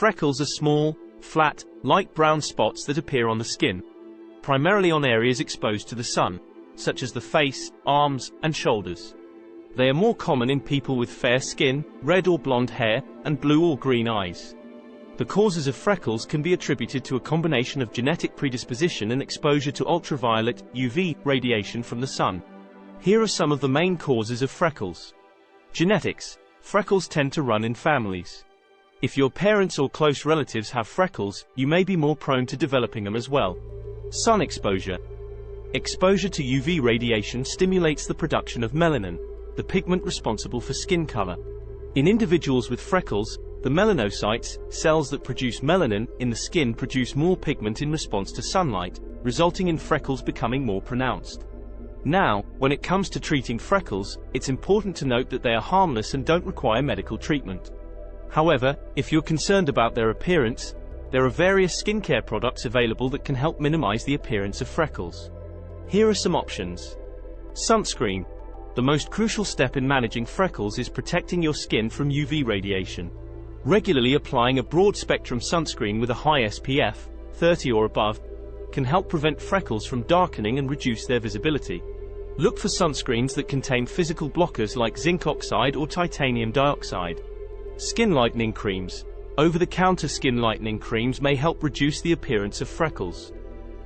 Freckles are small, flat, light brown spots that appear on the skin, primarily on areas exposed to the sun, such as the face, arms, and shoulders. They are more common in people with fair skin, red or blonde hair, and blue or green eyes. The causes of freckles can be attributed to a combination of genetic predisposition and exposure to ultraviolet, UV, radiation from the sun. Here are some of the main causes of freckles. Genetics. Freckles tend to run in families. If your parents or close relatives have freckles, you may be more prone to developing them as well. Sun exposure. Exposure to UV radiation stimulates the production of melanin, the pigment responsible for skin color. In individuals with freckles, the melanocytes, cells that produce melanin in the skin, produce more pigment in response to sunlight, resulting in freckles becoming more pronounced. Now, when it comes to treating freckles, it's important to note that they are harmless and don't require medical treatment. However, if you're concerned about their appearance, there are various skincare products available that can help minimize the appearance of freckles. Here are some options. Sunscreen. The most crucial step in managing freckles is protecting your skin from UV radiation. Regularly applying a broad-spectrum sunscreen with a high SPF, 30 or above, can help prevent freckles from darkening and reduce their visibility. Look for sunscreens that contain physical blockers like zinc oxide or titanium dioxide. Skin lightening creams. Over-the-counter skin lightening creams may help reduce the appearance of freckles.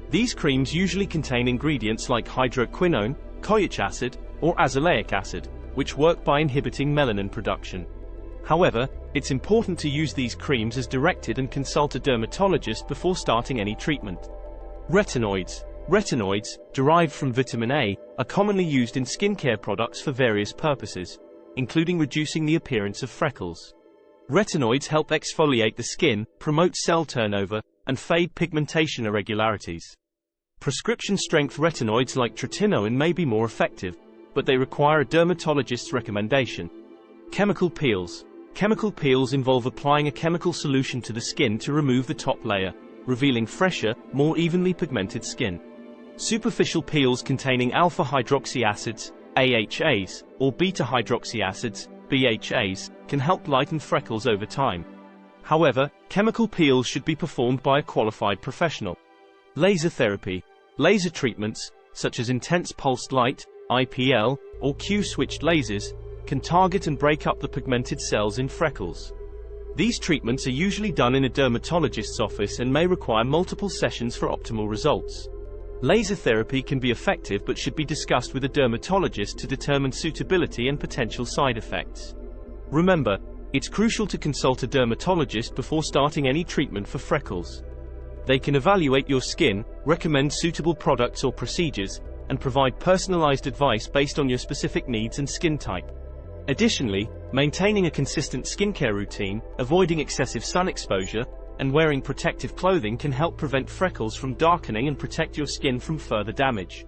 These creams usually contain ingredients like hydroquinone, kojic acid, or azelaic acid, which work by inhibiting melanin production. However, it's important to use these creams as directed and consult a dermatologist before starting any treatment. Retinoids. Retinoids, derived from vitamin A, are commonly used in skincare products for various purposes, including reducing the appearance of freckles. Retinoids help exfoliate the skin, promote cell turnover, and fade pigmentation irregularities. Prescription-strength retinoids like tretinoin may be more effective, but they require a dermatologist's recommendation. Chemical peels. Chemical peels involve applying a chemical solution to the skin to remove the top layer, revealing fresher, more evenly pigmented skin. Superficial peels containing alpha-hydroxy acids, AHAs, or beta-hydroxy acids, BHAs, can help lighten freckles over time. However, chemical peels should be performed by a qualified professional. Laser therapy. Laser treatments, such as intense pulsed light, IPL, or Q-switched lasers, can target and break up the pigmented cells in freckles. These treatments are usually done in a dermatologist's office and may require multiple sessions for optimal results. Laser therapy can be effective but should be discussed with a dermatologist to determine suitability and potential side effects. Remember, it's crucial to consult a dermatologist before starting any treatment for freckles. They can evaluate your skin, recommend suitable products or procedures, and provide personalized advice based on your specific needs and skin type. Additionally, maintaining a consistent skincare routine, avoiding excessive sun exposure, and wearing protective clothing can help prevent freckles from darkening and protect your skin from further damage.